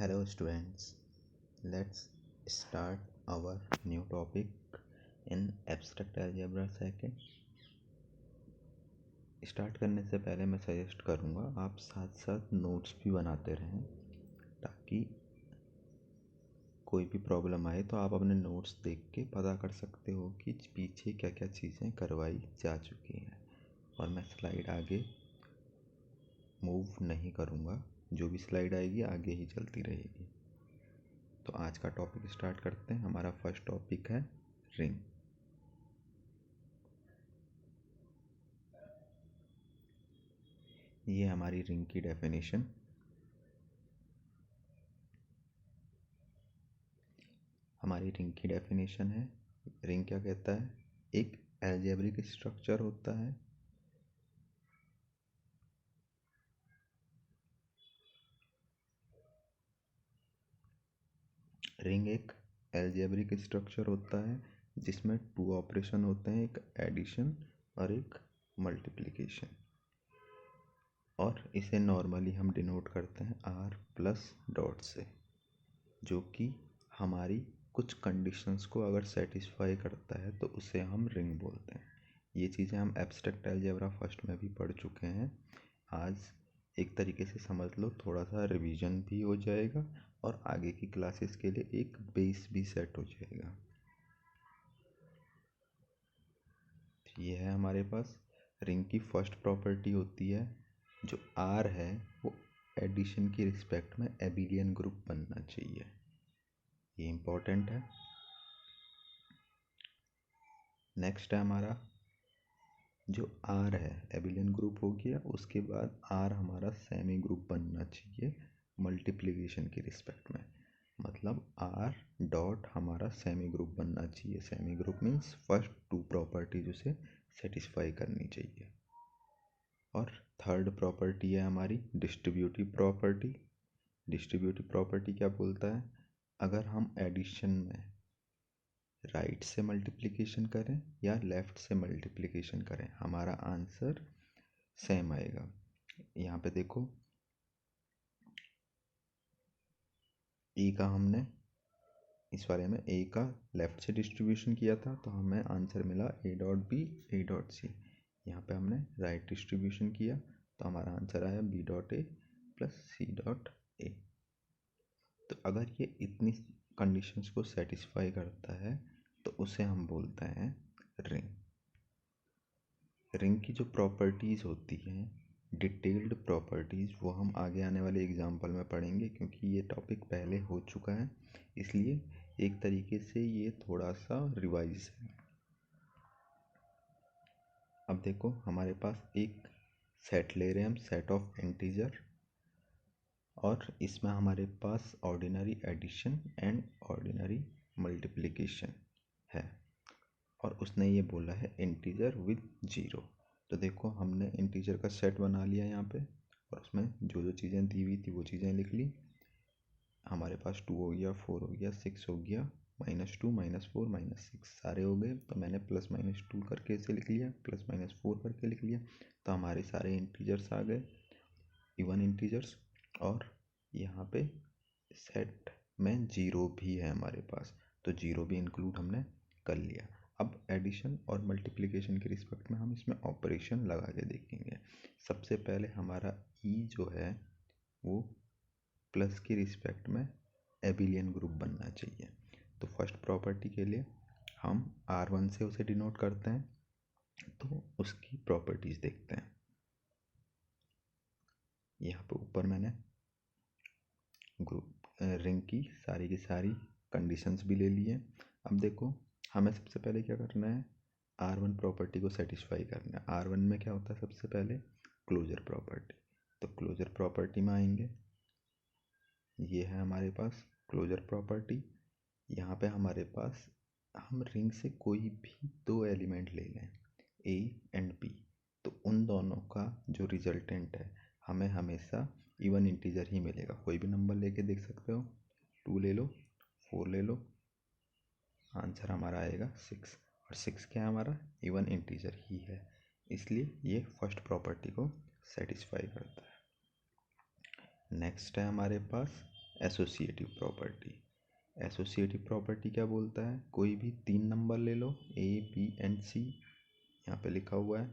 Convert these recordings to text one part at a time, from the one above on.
Hello students, let's start our new topic in abstract algebra second. Start करने से पहले मैं सजेस्ट करूँगा आप साथ साथ नोट्स भी बनाते रहें ताकि कोई भी प्रॉब्लम आए तो आप अपने नोट्स देख के पता कर सकते हो कि पीछे क्या क्या चीज़ें करवाई जा चुकी हैं। और मैं स्लाइड आगे मूव नहीं करूँगा, जो भी स्लाइड आएगी आगे ही चलती रहेगी। तो आज का टॉपिक स्टार्ट करते हैं। हमारा फर्स्ट टॉपिक है रिंग। ये हमारी रिंग की डेफिनेशन। हमारी रिंग की डेफिनेशन है, रिंग क्या कहता है, एक अलजेब्रिक स्ट्रक्चर होता है रिंग एक अलजेब्रिक स्ट्रक्चर होता है जिसमें टू ऑपरेशन होते हैं, एक एडिशन और एक मल्टीप्लिकेशन। और इसे नॉर्मली हम डिनोट करते हैं आर प्लस डॉट से, जो कि हमारी कुछ कंडीशंस को अगर सेटिस्फाई करता है तो उसे हम रिंग बोलते हैं। ये चीज़ें हम एब्स्ट्रैक्ट अलजेब्रा फर्स्ट में भी पढ़ चुके हैं। आज एक तरीके से समझ लो, थोड़ा सा रिवीजन भी हो जाएगा और आगे की क्लासेस के लिए एक बेस भी सेट हो जाएगा। ये है हमारे पास रिंग की फर्स्ट प्रॉपर्टी होती है, जो आर है वो एडिशन की रिस्पेक्ट में एबिलियन ग्रुप बनना चाहिए। ये इम्पोर्टेंट है। नेक्स्ट है हमारा जो आर है एबिलियन ग्रुप हो गया, उसके बाद आर हमारा सेमी ग्रुप बनना चाहिए मल्टीप्लिकेशन की रिस्पेक्ट में। मतलब आर डॉट हमारा सेमी ग्रुप बनना चाहिए। Semi group means first two properties उसे सेटिस्फाई करनी चाहिए। और थर्ड प्रॉपर्टी है हमारी डिस्ट्रीब्यूटिव प्रॉपर्टी। डिस्ट्रीब्यूटिव प्रॉपर्टी क्या बोलता है, अगर हम एडिशन में राइट से मल्टीप्लिकेशन करें या लेफ़्ट से मल्टीप्लिकेशन करें, हमारा आंसर सेम आएगा। यहाँ पे देखो, ए का हमने इस वाले में ए का लेफ़्ट से डिस्ट्रीब्यूशन किया था तो हमें आंसर मिला A dot B A dot C. यहाँ पे हमने राइट डिस्ट्रीब्यूशन किया तो हमारा आंसर आया B dot A plus C dot A. तो अगर ये इतनी कंडीशंस को सेटिस्फाई करता है तो उसे हम बोलते हैं रिंग। रिंग की जो प्रॉपर्टीज़ होती हैं, डिटेल्ड प्रॉपर्टीज़, वो हम आगे आने वाले एग्जाम्पल में पढ़ेंगे क्योंकि ये टॉपिक पहले हो चुका है, इसलिए एक तरीके से ये थोड़ा सा रिवाइज है। अब देखो, हमारे पास एक सेट ले रहे हैं हम, सेट ऑफ इंटीजर, और इसमें हमारे पास ordinary addition and ordinary multiplication है, और उसने ये बोला है इंटीजर विद जीरो। तो देखो, हमने इंटीजर का सेट बना लिया यहाँ पे, और उसमें जो जो चीज़ें दी हुई थी वो चीज़ें लिख ली। हमारे पास 2 हो गया, 4 हो गया, 6 हो गया, -2 -4 -6 सारे हो गए। तो मैंने +-2 करके इसे लिख लिया, +-4 करके लिख लिया। तो हमारे सारे इंटीजर्स आ गए, इवन इंटीजर्स। और यहाँ पे सेट में जीरो भी है हमारे पास, तो जीरो भी इंक्लूड हमने कर लिया। अब एडिशन और मल्टीप्लिकेशन के रिस्पेक्ट में हम इसमें ऑपरेशन लगा के देखेंगे। सबसे पहले हमारा ई जो है वो प्लस की रिस्पेक्ट में एबिलियन ग्रुप बनना चाहिए। तो फर्स्ट प्रॉपर्टी के लिए हम R1 से उसे डिनोट करते हैं, तो उसकी प्रॉपर्टीज देखते हैं। यहाँ पे ऊपर मैंने ग्रुप रिंग की सारी कंडीशंस भी ले ली है। अब देखो, हमें सबसे पहले क्या करना है, R1 प्रॉपर्टी को सेटिस्फाई करना है। R1 में क्या होता है, सबसे पहले क्लोजर प्रॉपर्टी। तो क्लोजर प्रॉपर्टी में आएंगे, ये है हमारे पास क्लोजर प्रॉपर्टी। यहाँ पे हमारे पास हम रिंग से कोई भी दो एलिमेंट ले लें, ए एंड बी, तो उन दोनों का जो रिजल्टेंट है हमें हमेशा इवन इंटीजर ही मिलेगा। कोई भी नंबर लेके देख सकते हो, 2 ले लो, 4 ले लो, आंसर हमारा आएगा 6। और 6 क्या है, हमारा इवन इंटीजर ही है, इसलिए ये फर्स्ट प्रॉपर्टी को सेटिस्फाई करता है। नेक्स्ट है हमारे पास एसोसिएटिव प्रॉपर्टी। एसोसिएटिव प्रॉपर्टी क्या बोलता है, कोई भी 3 नंबर ले लो, ए बी एंड सी यहाँ पे लिखा हुआ है,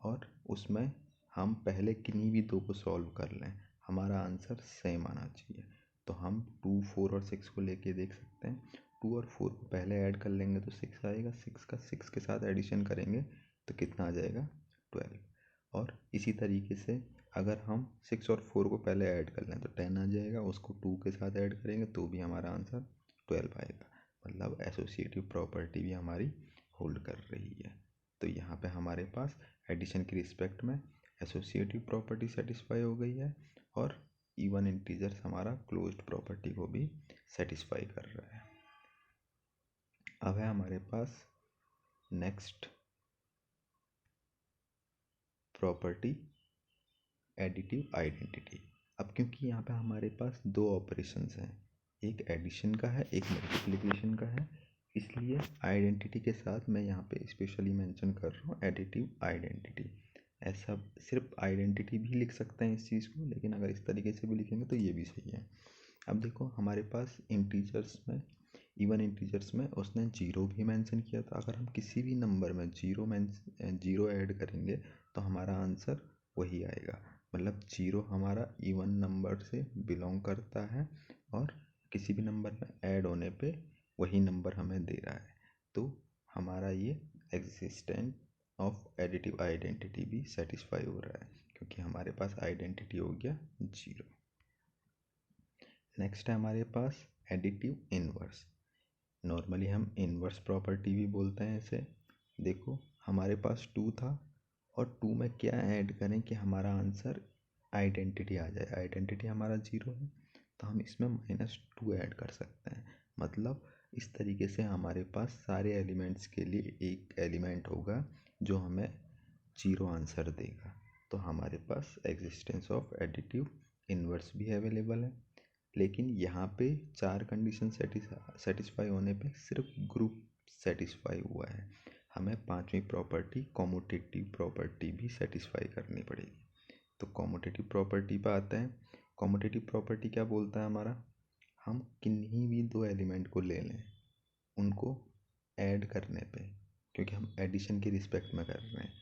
और उसमें हम पहले किन्हीं भी दो को सॉल्व कर लें, हमारा आंसर सेम आना चाहिए। तो हम 2, 4 और 6 को लेके देख सकते हैं। 2 और 4 को पहले ऐड कर लेंगे तो 6 आएगा, 6 का 6 के साथ एडिशन करेंगे तो कितना आ जाएगा, 12। और इसी तरीके से अगर हम 6 और 4 को पहले ऐड कर लें तो 10 आ जाएगा, उसको 2 के साथ ऐड करेंगे तो भी हमारा आंसर 12 आएगा। मतलब एसोसिएटिव प्रॉपर्टी भी हमारी होल्ड कर रही है। तो यहाँ पे हमारे पास एडिशन की रिस्पेक्ट में एसोसिएटिव प्रॉपर्टी सेटिस्फाई हो गई है, और इवन इंटीजर्स हमारा क्लोज्ड प्रॉपर्टी को भी सेटिस्फाई कर रहा है। अब है हमारे पास नेक्स्ट प्रॉपर्टी एडिटिव आइडेंटिटी। अब क्योंकि यहाँ पे हमारे पास दो ऑपरेशंस हैं, एक एडिशन का है, एक मल्टीप्लिकेशन का है, इसलिए आइडेंटिटी के साथ मैं यहाँ पे स्पेशली मेंशन कर रहा हूँ एडिटिव आइडेंटिटी। ऐसा सिर्फ आइडेंटिटी भी लिख सकते हैं इस चीज़ को, लेकिन अगर इस तरीके से भी लिखेंगे तो ये भी सही है। अब देखो हमारे पास इंटीजर्स में, इवन इंटीजर्स में उसने जीरो भी मेंशन किया था। अगर हम किसी भी नंबर में जीरो ऐड करेंगे तो हमारा आंसर वही आएगा। मतलब जीरो हमारा इवन नंबर से बिलोंग करता है, और किसी भी नंबर में ऐड होने पे वही नंबर हमें दे रहा है। तो हमारा ये एग्जिस्टेंस ऑफ एडिटिव आइडेंटिटी भी सेटिस्फाई हो रहा है, क्योंकि हमारे पास आइडेंटिटी हो गया जीरो। नेक्स्ट है हमारे पास एडिटिव इनवर्स। नॉर्मली हम इनवर्स प्रॉपर्टी भी बोलते हैं इसे। देखो हमारे पास 2 था, और 2 में क्या ऐड करें कि हमारा आंसर आइडेंटिटी आ जाए। आइडेंटिटी हमारा जीरो है तो हम इसमें -2 ऐड कर सकते हैं। मतलब इस तरीके से हमारे पास सारे एलिमेंट्स के लिए एक एलिमेंट होगा जो हमें जीरो आंसर देगा। तो हमारे पास एग्जिस्टेंस ऑफ एडिटिव इनवर्स भी अवेलेबल है। लेकिन यहाँ पे 4 कंडीशन सेटिस्फाई होने पे सिर्फ ग्रुप सेटिस्फाई हुआ है। हमें 5वीं प्रॉपर्टी कॉम्यूटेटिव प्रॉपर्टी भी सेटिस्फाई करनी पड़ेगी। तो कॉम्यूटेटिव प्रॉपर्टी पे आते हैं। कॉम्यूटेटिव प्रॉपर्टी क्या बोलता है हमारा, हम किन्हीं भी दो एलिमेंट को ले लें, उनको ऐड करने पे, क्योंकि हम एडिशन की रिस्पेक्ट में कर रहे हैं,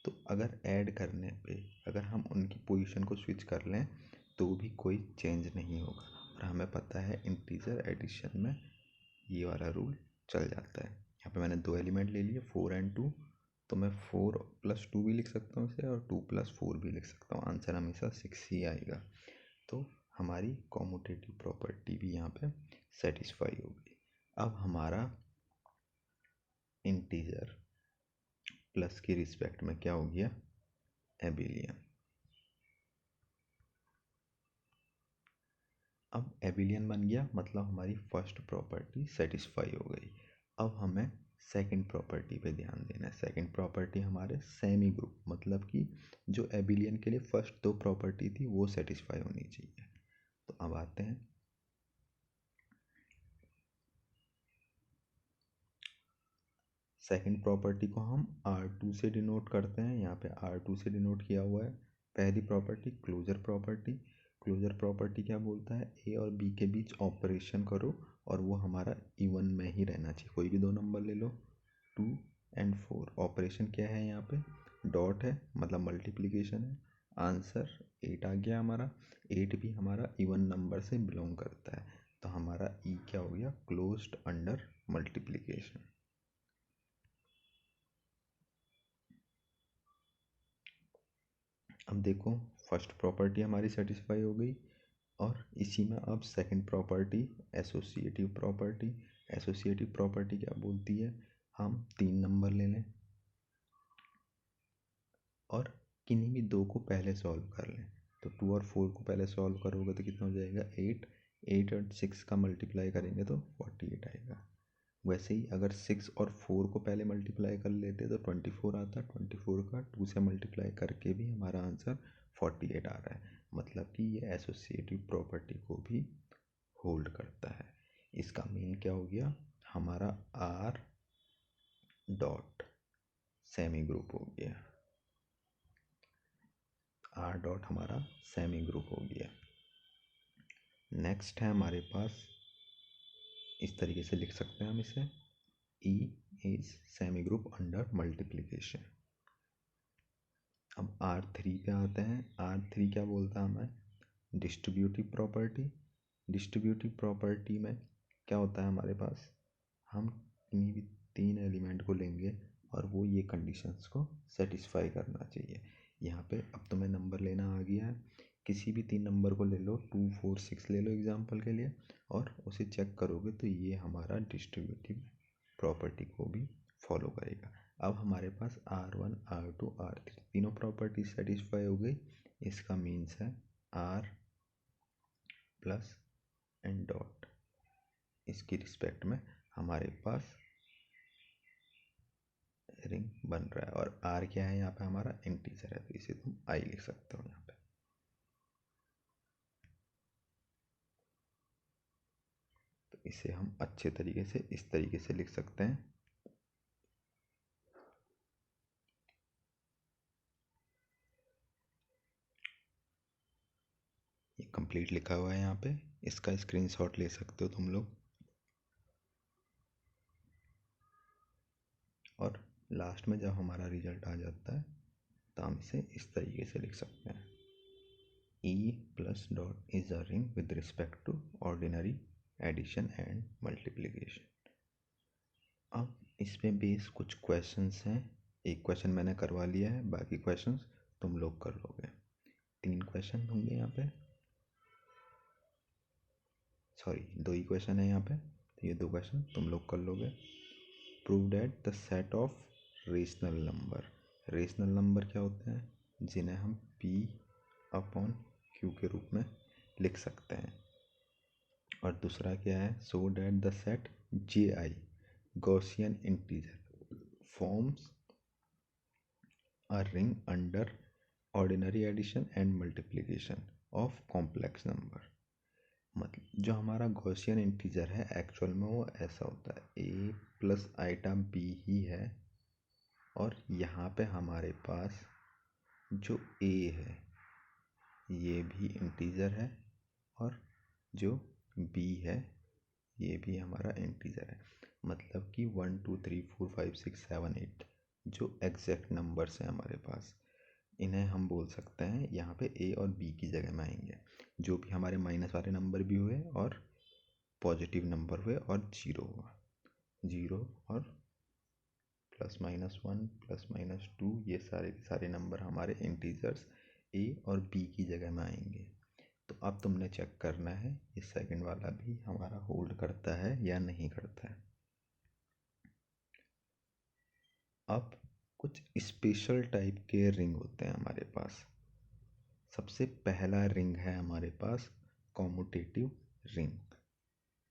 तो अगर ऐड करने पे अगर हम उनकी पोजीशन को स्विच कर लें तो भी कोई चेंज नहीं होगा। और हमें पता है इंटीजर एडिशन में ये वाला रूल चल जाता है। यहाँ पे मैंने दो एलिमेंट ले लिए 4 और 2, तो मैं 4 + 2 भी लिख सकता हूँ इसे, और 2 + 4 भी लिख सकता हूँ, आंसर हमेशा 6 ही आएगा। तो हमारी कॉम्यूटेटिव प्रॉपर्टी भी यहाँ पे सेटिस्फाई हो गई। अब हमारा इंटीजर प्लस की रिस्पेक्ट में क्या हो गया, एबिलियन। अब एबिलियन बन गया, मतलब हमारी फर्स्ट प्रॉपर्टी सेटिस्फाई हो गई। अब हमें सेकंड प्रॉपर्टी पे ध्यान देना है। सेकंड प्रॉपर्टी हमारे सेमी ग्रुप, मतलब कि जो एबिलियन के लिए फर्स्ट दो प्रॉपर्टी थी वो सेटिस्फाई होनी चाहिए। तो अब आते हैं सेकंड प्रॉपर्टी को हम R2 से डिनोट करते हैं। यहाँ पे R2 से डिनोट किया हुआ है। पहली property closure property. Closure property क्या बोलता है, ए और बी के बीच ऑपरेशन करो और वो हमारा इवन में ही रहना चाहिए। कोई भी दो नंबर ले लो, 2 और 4। ऑपरेशन क्या है यहाँ पे, डॉट है, मतलब मल्टीप्लिकेशन है। आंसर 8 आ गया हमारा। 8 भी हमारा इवन नंबर से बिलोंग करता है, तो हमारा ई क्या हो गया, क्लोज्ड अंडर मल्टीप्लिकेशन। अब देखो फर्स्ट प्रॉपर्टी हमारी सेटिस्फाई हो गई, और इसी में अब second property associative property. Associative property क्या बोलती है, हम 3 नंबर ले लें और किन्हीं भी दो को पहले सॉल्व कर लें। तो 2 और 4 को पहले सॉल्व करोगे तो कितना हो जाएगा, 8। 8 और 6 का मल्टीप्लाई करेंगे तो 48 आएगा। वैसे ही अगर 6 और 4 को पहले मल्टीप्लाई कर लेते तो 24 आता। 24 का 2 से मल्टीप्लाई करके भी हमारा आंसर 48 आ रहा है। मतलब कि ये एसोसिएटिव प्रॉपर्टी को भी होल्ड करता है। इसका मीन क्या हो गया, हमारा आर डॉट सेमी ग्रुप हो गया। आर डॉट हमारा सेमी ग्रुप हो गया। नेक्स्ट है हमारे पास, इस तरीके से लिख सकते हैं हम इसे, E is semi group under multiplication. अब R3 पे आते हैं। R3 क्या बोलता है हमें, डिस्ट्रीब्यूटिव प्रॉपर्टी। डिस्ट्रीब्यूटिव प्रॉपर्टी में क्या होता है हमारे पास, हम किन्हीं भी 3 एलिमेंट को लेंगे और वो ये कंडीशंस को सेटिस्फाई करना चाहिए। यहाँ पे अब तुम्हें नंबर लेना आ गया है, किसी भी 3 नंबर को ले लो, 2 4 6 ले लो एग्जांपल के लिए, और उसे चेक करोगे तो ये हमारा डिस्ट्रीब्यूटिव प्रॉपर्टी को भी फॉलो करेगा। अब हमारे पास R1 R2 R3 तीनों प्रॉपर्टी सेटिस्फाई हो गई। इसका मीन्स है R प्लस एन डॉट, इसकी रिस्पेक्ट में हमारे पास रिंग बन रहा है। और R क्या है यहाँ पे, हमारा इंटीजर है, तो इसे तुम I लिख सकते हो यहाँ पे। तो इसे हम अच्छे तरीके से इस तरीके से लिख सकते हैं। ये कंप्लीट लिखा हुआ है यहाँ पे, इसका स्क्रीनशॉट ले सकते हो तुम लोग। और लास्ट में जब हमारा रिजल्ट आ जाता है तो हम इसे इस तरीके से लिख सकते हैं, E plus dot is a ring with respect to ordinary addition and multiplication. अब इसमें बेस कुछ क्वेश्चंस हैं, एक क्वेश्चन मैंने करवा लिया है, बाकी क्वेश्चंस तुम लोग कर लोगे। 3 क्वेश्चन होंगे यहाँ पे, सॉरी 2 ही क्वेश्चन है यहाँ पे, तो ये 2 क्वेश्चन तुम लोग कर लोगे। Prove that the set of rational number, rational number क्या होते हैं, जिन्हें हम P अपॉन Q के रूप में लिख सकते हैं। और दूसरा क्या है, so that the set JI Gaussian integer forms a ring under ordinary addition and multiplication of complex number. मतलब जो हमारा गॉसियन इंटीजर है एक्चुअल में वो ऐसा होता है, A प्लस आइटा B ही है, और यहाँ पे हमारे पास जो A है ये भी इंटीजर है, और जो B है ये भी हमारा इंटीजर है। मतलब कि 1 2 3 4 5 6 7 8 जो एग्जैक्ट नंबर्स हैं हमारे पास, इन्हें हम बोल सकते हैं यहाँ पे A और B की जगह में आएंगे। जो भी हमारे माइनस वाले नंबर भी हुए और पॉजिटिव नंबर हुए और जीरो हुआ, जीरो और प्लस माइनस 1 प्लस माइनस 2, ये सारे के सारे नंबर हमारे इंटीजर्स A और B की जगह में आएंगे। तो अब तुमने चेक करना है ये सेकंड वाला भी हमारा होल्ड करता है या नहीं करता है। अब कुछ स्पेशल टाइप के रिंग होते हैं हमारे पास। सबसे पहला रिंग है हमारे पास कॉम्यूटेटिव रिंग।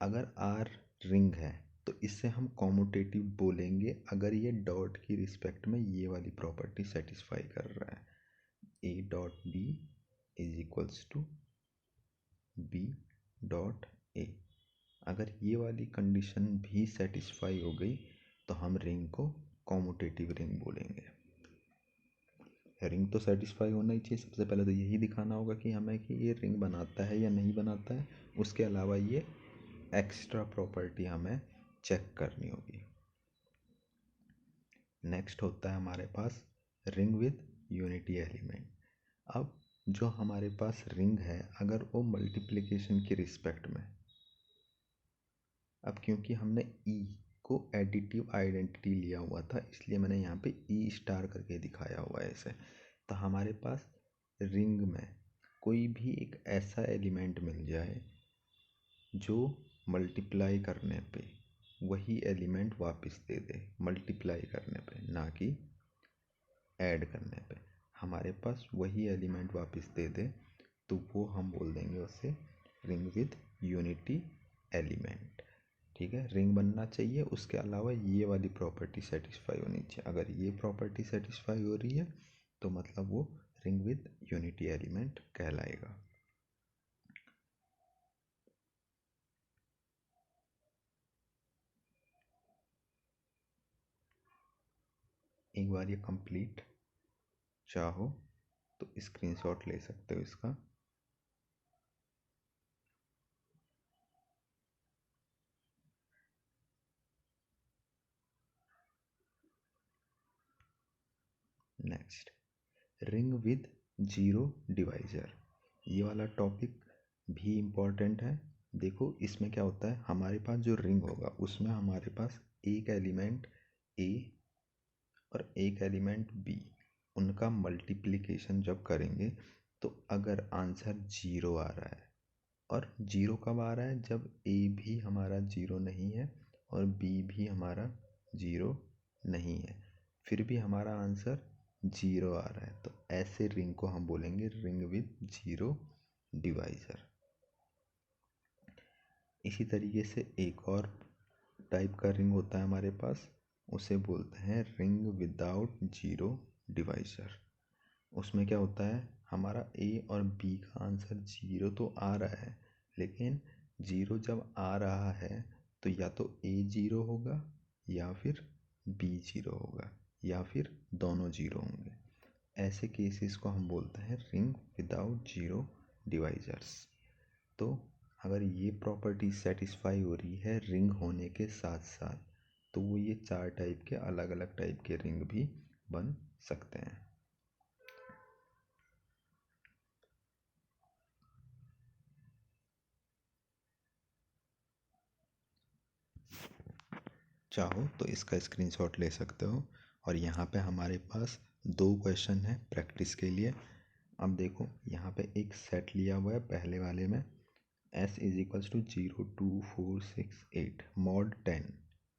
अगर R रिंग है तो इसे हम कॉम्यूटेटिव बोलेंगे अगर ये डॉट की रिस्पेक्ट में ये वाली प्रॉपर्टी सेटिस्फाई कर रहा है, A dot B is equals to B dot A। अगर ये वाली कंडीशन भी सेटिस्फाई हो गई तो हम रिंग को कॉम्यूटेटिव रिंग बोलेंगे। रिंग तो सेटिस्फाई होना ही चाहिए, सबसे पहले तो यही दिखाना होगा कि हमें कि ये रिंग बनाता है या नहीं बनाता है। उसके अलावा ये एक्स्ट्रा प्रॉपर्टी हमें चेक करनी होगी। नेक्स्ट होता है हमारे पास रिंग विद यूनिटी एलिमेंट। अब जो हमारे पास रिंग है अगर वो मल्टीप्लिकेशन की रिस्पेक्ट में, अब क्योंकि हमने E को एडिटिव आइडेंटिटी लिया हुआ था इसलिए मैंने यहाँ पे E स्टार करके दिखाया हुआ है इसे। तो हमारे पास रिंग में कोई भी एक ऐसा एलिमेंट मिल जाए जो मल्टीप्लाई करने पे वही एलिमेंट वापस दे दे, मल्टीप्लाई करने पे ना कि ऐड करने पे, हमारे पास वही एलिमेंट वापस दे दे तो वो हम बोल देंगे उसे रिंग विद यूनिटी एलिमेंट। ठीक है, रिंग बनना चाहिए, उसके अलावा ये वाली प्रॉपर्टी सेटिस्फाई होनी चाहिए। अगर ये प्रॉपर्टी सेटिस्फाई हो रही है तो मतलब वो रिंग विद यूनिटी एलिमेंट कहलाएगा। एक बार ये कंप्लीट चाहो तो स्क्रीनशॉट ले सकते हो इसका। Next, ring with zero divisor, ये वाला टॉपिक भी इम्पॉर्टेंट है। देखो इसमें क्या होता है, हमारे पास जो रिंग होगा उसमें हमारे पास एक एलिमेंट ए और एक एलिमेंट बी, उनका मल्टीप्लिकेशन जब करेंगे तो अगर आंसर जीरो आ रहा है, और जीरो कब आ रहा है, जब ए भी हमारा जीरो नहीं है और बी भी हमारा जीरो नहीं है, फिर भी हमारा आंसर जीरो आ रहा है, तो ऐसे रिंग को हम बोलेंगे रिंग विद जीरो डिवाइजर। इसी तरीके से एक और टाइप का रिंग होता है हमारे पास, उसे बोलते हैं रिंग विदाउट जीरो डिवाइजर। उसमें क्या होता है, हमारा ए और बी का आंसर जीरो तो आ रहा है, लेकिन जीरो जब आ रहा है तो या तो ए जीरो होगा या फिर बी जीरो होगा या फिर दोनों जीरो होंगे। ऐसे केसेस को हम बोलते हैं रिंग विदाउट जीरो डिवाइजर्स। तो अगर ये प्रॉपर्टी सेटिस्फाई हो रही है रिंग होने के साथ साथ, तो वो ये चार टाइप के अलग अलग टाइप के रिंग भी बन सकते हैं। चाहो तो इसका स्क्रीनशॉट ले सकते हो, और यहाँ पे हमारे पास दो क्वेश्चन है प्रैक्टिस के लिए। अब देखो यहाँ पे एक सेट लिया हुआ है पहले वाले में, s is equals to 0 2 4 6 8 mod 10।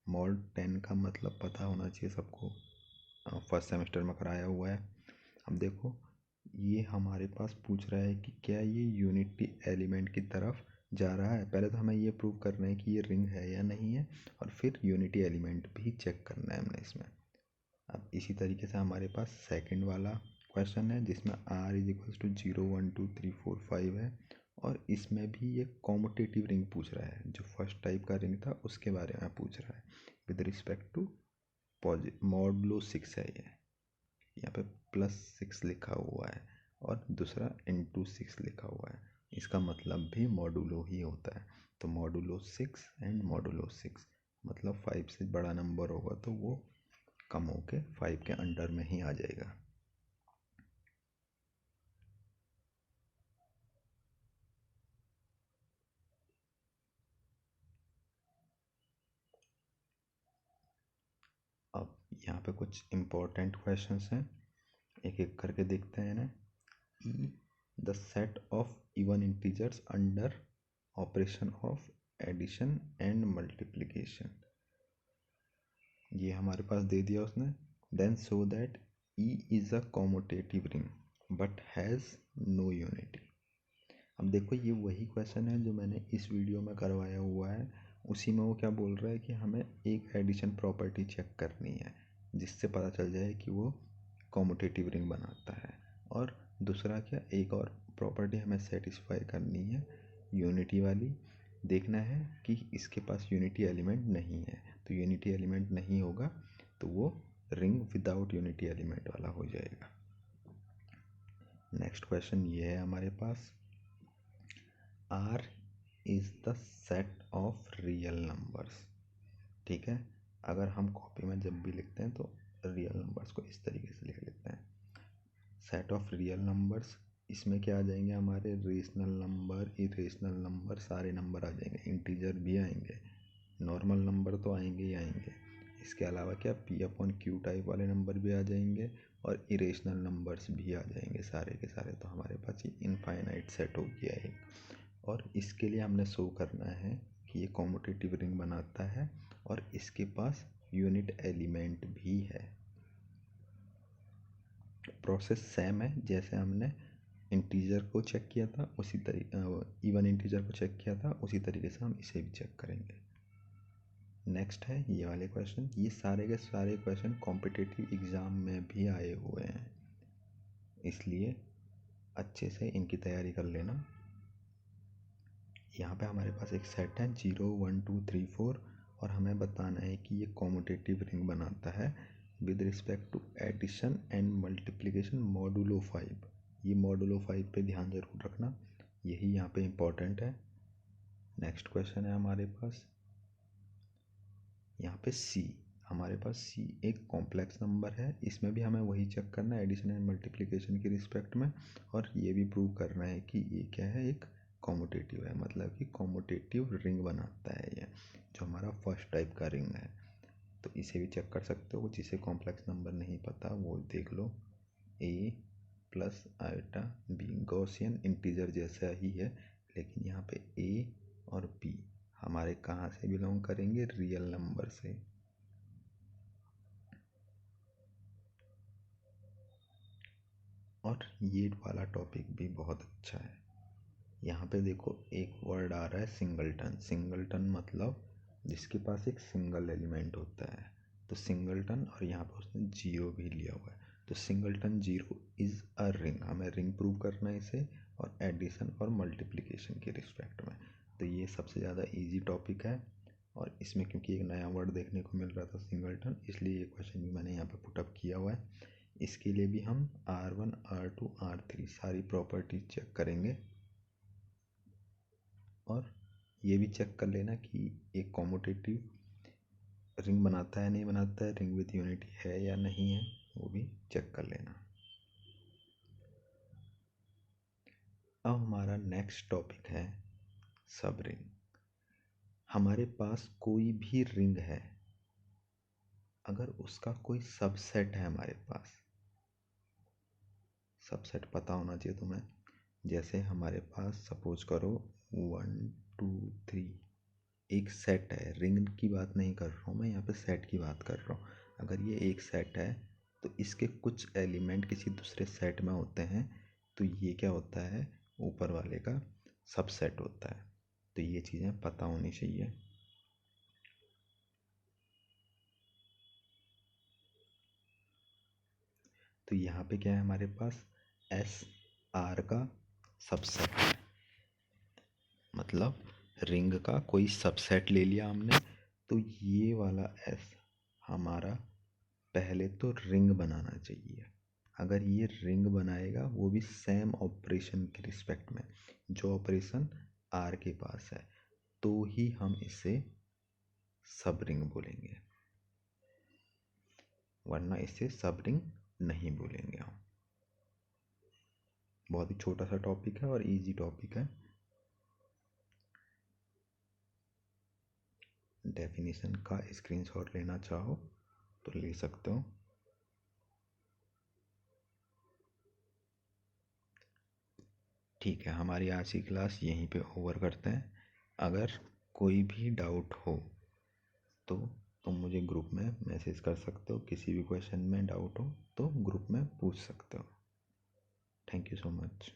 Mod 10 का मतलब पता होना चाहिए सबको, फर्स्ट सेमेस्टर में कराया हुआ है। अब देखो ये हमारे पास पूछ रहा है कि क्या ये यूनिटी एलिमेंट की तरफ जा रहा है। पहले तो हमें ये प्रूव करना है कि ये रिंग है या नहीं है, और फिर यूनिटी एलिमेंट भी चेक करना है हमने इसमें। अब इसी तरीके से हमारे पास सेकंड वाला क्वेश्चन है जिसमें r इज इक्वल्स टू 0 1 2 3 4 5 है, और इसमें भी ये कॉम्यूटेटिव रिंग पूछ रहा है। जो फर्स्ट टाइप का रिंग था उसके बारे में पूछ रहा है विद रिस्पेक्ट टू मॉडुलो 6 है ये, यहाँ पे +6 लिखा हुआ है और दूसरा इंटू 6 लिखा हुआ है, इसका मतलब भी मॉडुलो ही होता है। तो मॉडुलो 6 एंड मॉडुलो 6 मतलब 5 से बड़ा नंबर होगा तो वो कम होके 5 के अंडर में ही आ जाएगा। अब यहाँ पे कुछ इम्पोर्टेंट क्वेश्चंस हैं, एक एक करके देखते हैं ना। E the set of even integers under operation of addition and multiplication, ये हमारे पास दे दिया उसने। Then show that E is a commutative ring but has no unity. अब देखो ये वही क्वेश्चन है जो मैंने इस वीडियो में करवाया हुआ है, उसी में वो क्या बोल रहा है कि हमें एक एडिशन प्रॉपर्टी चेक करनी है जिससे पता चल जाए कि वो कॉम्यूटेटिव रिंग बनाता है, और दूसरा क्या, एक और प्रॉपर्टी हमें सेटिस्फाई करनी है यूनिटी वाली। देखना है कि इसके पास यूनिटी एलिमेंट नहीं है, तो यूनिटी एलिमेंट नहीं होगा तो वो रिंग विदाउट यूनिटी एलिमेंट वाला हो जाएगा। नेक्स्ट क्वेश्चन ये है हमारे पास, R is the set of real numbers. ठीक है, अगर हम कॉपी में जब भी लिखते हैं तो रियल नंबर्स को इस तरीके से लिख लेते हैं, सेट ऑफ रियल नंबर्स। इसमें क्या आ जाएंगे हमारे रेशनल नंबर, इरेशनल नंबर, सारे नंबर आ जाएंगे, इंटीजर भी आएंगे, नॉर्मल नंबर तो आएंगे ही आएंगे। इसके अलावा क्या P/Q टाइप वाले नंबर भी आ जाएंगे और इरेशनल नंबर्स भी आ जाएंगे सारे के सारे। तो हमारे पास ये इनफाइनाइट सेट हो गया है, और इसके लिए हमने शो करना है कि ये कॉम्यूटेटिव रिंग बनाता है और इसके पास यूनिट एलिमेंट भी है। प्रोसेस सेम है, जैसे हमने इंटीजर को चेक किया था उसी तरीके, इवन इंटीजर को चेक किया था उसी तरीके से हम इसे भी चेक करेंगे। नेक्स्ट है ये वाले क्वेश्चन, ये सारे के सारे क्वेश्चन कॉम्पिटिटिव एग्ज़ाम में भी आए हुए हैं, इसलिए अच्छे से इनकी तैयारी कर लेना। यहाँ पे हमारे पास एक सेट है 0 1 2 3 4, और हमें बताना है कि ये कॉम्यूटेटिव रिंग बनाता है with respect to addition and multiplication modulo 5। ये मॉडुलो 5 पे ध्यान ज़रूर रखना, यही यहाँ पे इम्पोर्टेंट है। नेक्स्ट क्वेश्चन है हमारे पास यहाँ पे सी, हमारे पास सी एक कॉम्प्लेक्स नंबर है, इसमें भी हमें वही चेक करना है एडिशन एंड मल्टीप्लिकेशन की रिस्पेक्ट में, और ये भी प्रूव करना है कि ये क्या है, एक कॉम्यूटेटिव है, मतलब कि कॉम्यूटेटिव रिंग बनाता है ये, जो हमारा फर्स्ट टाइप का रिंग है। तो इसे भी चेक कर सकते हो, जिसे कॉम्प्लेक्स नंबर नहीं पता वो देख लो, A plus iota B, Gaussian integer जैसा ही है, लेकिन यहाँ पे ए और बी हमारे कहाँ से बिलोंग करेंगे, रियल नंबर से। और ये वाला टॉपिक भी बहुत अच्छा है। यहाँ पे देखो एक वर्ड आ रहा है सिंगलटन। सिंगलटन मतलब जिसके पास एक सिंगल एलिमेंट होता है, तो सिंगलटन, और यहाँ पे उसने जीरो भी लिया हुआ है, तो singleton zero is a ring. हमें रिंग प्रूव करना है इसे, और एडिशन और मल्टीप्लिकेशन के रिस्पेक्ट में। तो ये सबसे ज़्यादा इजी टॉपिक है, और इसमें क्योंकि एक नया वर्ड देखने को मिल रहा था सिंगलटन, इसलिए ये क्वेश्चन भी मैंने यहाँ पे पुटअप किया हुआ है। इसके लिए भी हम R1 R2 R3 सारी प्रॉपर्टीज चेक करेंगे, और ये भी चेक कर लेना कि एक कॉम्यूटेटिव रिंग बनाता है नहीं बनाता है, रिंग विद यूनिटी है या नहीं है, वो भी चेक कर लेना। अब हमारा नेक्स्ट टॉपिक है सब रिंग। हमारे पास कोई भी रिंग है, अगर उसका कोई सबसेट है हमारे पास, सबसेट पता होना चाहिए तुम्हें। जैसे हमारे पास सपोज करो 1 2 3 एक सेट है, रिंग की बात नहीं कर रहा हूँ मैं यहाँ पे, सेट की बात कर रहा हूँ। अगर ये एक सेट है तो इसके कुछ एलिमेंट किसी दूसरे सेट में होते हैं, तो ये क्या होता है, ऊपर वाले का सबसेट होता है। तो ये चीज़ें पता होनी चाहिए। तो यहाँ पे क्या है हमारे पास, एस आर का सबसेट है, मतलब रिंग का कोई सबसेट ले लिया हमने, तो ये वाला एस हमारा पहले तो रिंग बनाना चाहिए। अगर ये रिंग बनाएगा वो भी सेम ऑपरेशन के रिस्पेक्ट में, जो ऑपरेशन आर के पास है, तो ही हम इसे सब रिंग बोलेंगे, वरना इसे सब रिंग नहीं बोलेंगे हम। बहुत ही छोटा सा टॉपिक है और इजी टॉपिक है। डेफिनेशन का स्क्रीनशॉट लेना चाहो तो ले सकते हो। ठीक है, हमारी आज की क्लास यहीं पे ओवर करते हैं। अगर कोई भी डाउट हो तो तुम मुझे ग्रुप में मैसेज कर सकते हो, किसी भी क्वेश्चन में डाउट हो तो ग्रुप में पूछ सकते हो। Thank you so much.